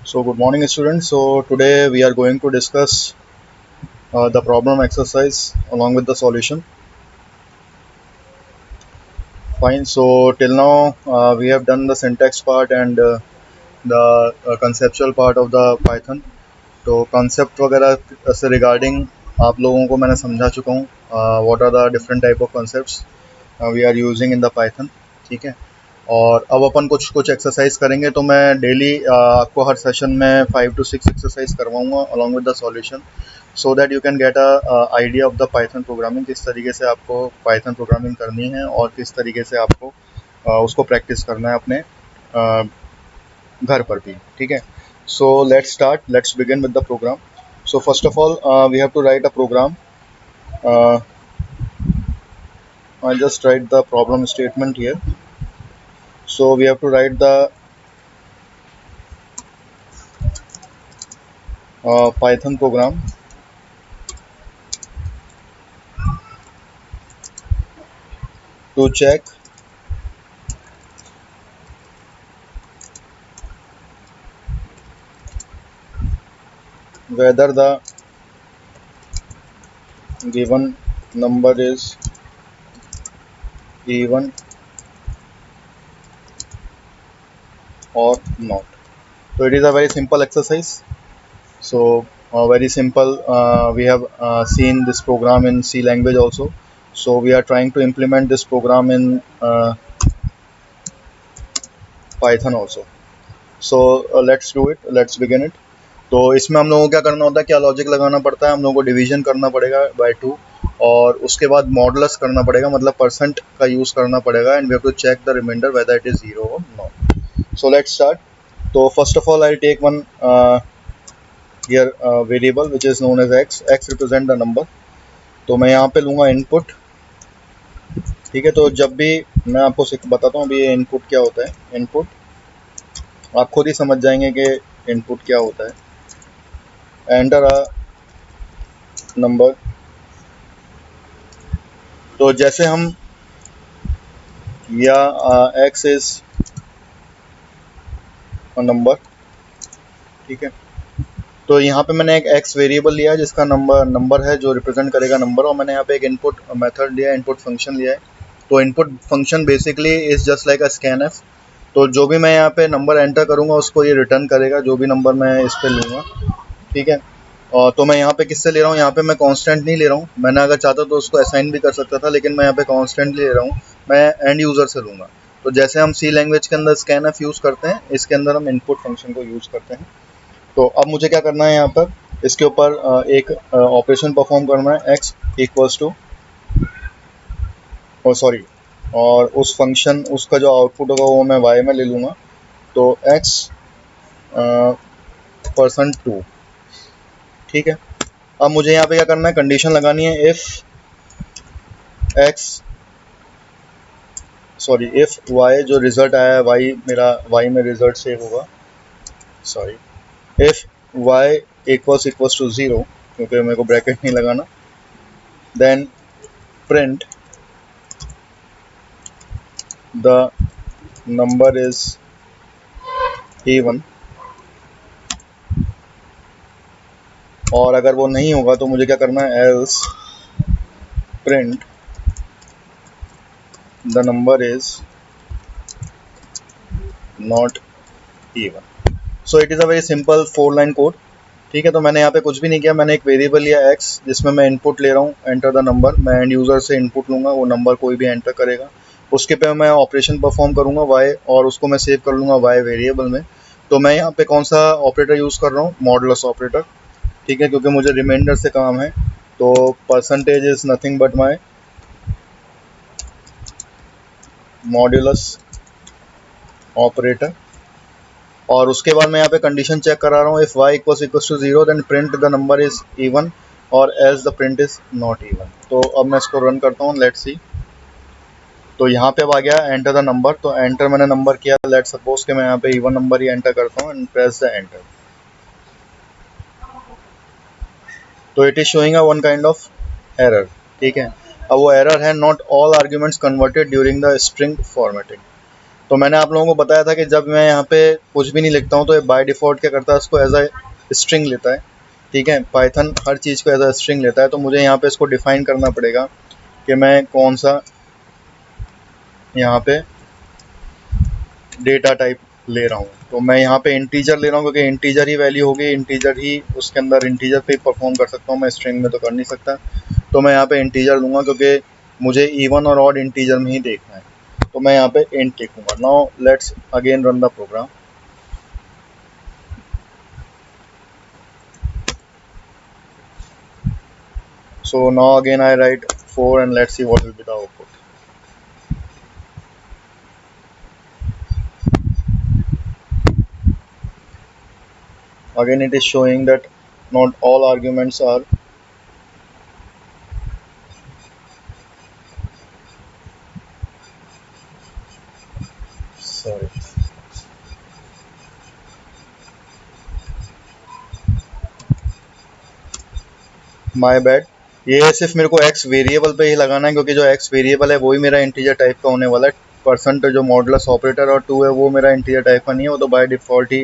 So good morning students. So today we are going to discuss the problem exercise along with the solution. Fine. So till now we have done the syntax part and the conceptual part of the Python. तो concept वगैरह से regarding आप लोगों को मैंने समझा चुका हूँ what are the different type of concepts we are using in the Python. ठीक है. और अब अपन कुछ कुछ एक्सरसाइज करेंगे तो मैं डेली आपको हर सेशन में 5 to 6 एक्सरसाइज करवाऊंगा along with the solution so that you can get a idea of the Python programming, किस तरीके से आपको पाइथन प्रोग्रामिंग करनी है और किस तरीके से आपको उसको प्रैक्टिस करना है अपने घर पर भी. ठीक है. So let's begin with the program. So first of all we have to write a program. I'll just write the problem statement here. So we have to write the Python program to check whether the given number is even or not. So it is a very simple exercise. So very simple. We have seen this program in C language also. So we are trying to implement this program in Python also. So let's do it. Let's begin it. तो इसमें हम लोगों को क्या करना होता है, क्या लॉजिक लगाना पड़ता है, हम लोगों को डिवीजन करना पड़ेगा बाय 2 और उसके बाद मॉडुलस करना पड़ेगा, मतलब परसेंट का यूज़ करना पड़ेगा and we have to check the reminder whether it is 0 और नॉट. So let's start. तो first of all I take one here variable which is known as x represent the number. तो मैं यहाँ पे लूँगा input. ठीक है. तो जब भी मैं आपको बताता हूँ अभी ये इनपुट क्या होता है. इनपुट आप खुद ही समझ जाएंगे कि इनपुट क्या होता है. Enter a number. तो जैसे हम या x इज नंबर. ठीक है. तो यहाँ पे मैंने एक x वेरिएबल लिया जिसका नंबर है जो रिप्रेजेंट करेगा नंबर, और मैंने यहाँ पे एक इनपुट मेथड लिया, इनपुट फंक्शन लिया है. तो input function basically is just like a scanf. तो जो भी मैं यहाँ पे नंबर एंटर करूँगा उसको ये रिटर्न करेगा, जो भी नंबर मैं इस पे लूँगा. ठीक है. और तो मैं यहाँ पे किससे ले रहा हूँ, यहाँ पे मैं कांस्टेंट नहीं ले रहा हूँ. मैंने अगर चाहता तो उसको असाइन भी कर सकता था, लेकिन मैं यहाँ पे कांस्टेंट ले रहा हूँ. मैं एंड यूज़र से लूँगा. तो जैसे हम सी लैंग्वेज के अंदर स्कैनफ यूज़ करते हैं, इसके अंदर हम इनपुट फंक्शन को यूज़ करते हैं. तो अब मुझे क्या करना है, यहाँ पर इसके ऊपर एक ऑपरेशन परफॉर्म करना है. एक्स इक्वल्स टू सॉरी, और उस फंक्शन उसका जो आउटपुट होगा वो मैं वाई में ले लूँगा. तो एक्स %2. ठीक है. अब मुझे यहाँ पे क्या करना है, कंडीशन लगानी है. इफ वाई जो रिजल्ट आया है, वाई में रिजल्ट सेव होगा. Sorry, if Y equals to 0, क्योंकि मेरे को ब्रैकेट नहीं लगाना. Then print the number is even. और अगर वो नहीं होगा तो मुझे क्या करना है, else print the number is not even. So it is a very simple 4 line code. ठीक है. तो मैंने यहाँ पे कुछ भी नहीं किया, मैंने एक वेरिएबल लिया x जिसमें मैं इनपुट ले रहा हूँ, एंटर द नंबर. मैं एंड यूज़र से इनपुट लूँगा, वो नंबर कोई भी एंटर करेगा. उसके पे मैं ऑपरेशन परफॉर्म करूँगा y, और उसको मैं सेव कर लूँगा y वेरिएबल में. तो मैं यहाँ पे कौन सा ऑपरेटर यूज़ कर रहा हूँ, मॉडुलस ऑपरेटर. ठीक है, क्योंकि मुझे रिमाइंडर से काम है. तो percentage is nothing but my modulus operator. और उसके बाद मैं यहाँ पे कंडीशन चेक करा रहा हूँ. If y equals to 0 then print the number is even, और else the print is not even. तो अब मैं इसको रन करता हूँ. Let's see. तो यहाँ पे अब आ गया एंटर द नंबर. तो एंटर मैंने नंबर किया. लेट्स सपोज कि मैं यहाँ पे इवन नंबर ही एंटर करता हूँ एंड प्रेस द एंटर. तो it is showing a one kind of error. ठीक है. अब वो एरर है, not all arguments converted during the string formatting. तो मैंने आप लोगों को बताया था कि जब मैं यहाँ पे कुछ भी नहीं लिखता हूँ तो ये बाय डिफ़ॉल्ट क्या करता है, इसको एज अ स्ट्रिंग लेता है। ठीक है, पाइथन हर चीज़ को एज अ स्ट्रिंग लेता है, तो मुझे यहाँ पे इसको डिफाइन करना पड़ेगा कि मैं कौन सा यहाँ पे डेटा टाइप ले रहा हूँ। तो मैं यहाँ पे इंटीजर ले रहा हूँ क्योंकि इंटीजर ही वैल्यू होगी, इंटीजर ही उसके अंदर इंटीजर पे परफॉर्म कर सकता हूँ, मैं स्ट्रिंग में तो कर नहीं सकता। तो मैं यहाँ पे इंटीजर दूंगा क्योंकि मुझे इवन और ऑड इंटीजर में ही देखना है। तो मैं यहाँ पे इंट लिखूंगा। Now let's again run the program. So now again I write 4 and let's see what will be the output. Again it is showing that not all arguments are sorry my bad। ये सिर्फ मेरे को x variable पे ही लगाना है क्योंकि जो x variable है वही मेरा इंटीजर टाइप का होने वाला है। परसेंट जो मॉडुलस ऑपरेटर और 2 है वो मेरा इंटीजर टाइप का नहीं है, वो तो बाय डिफ़ॉल्ट ही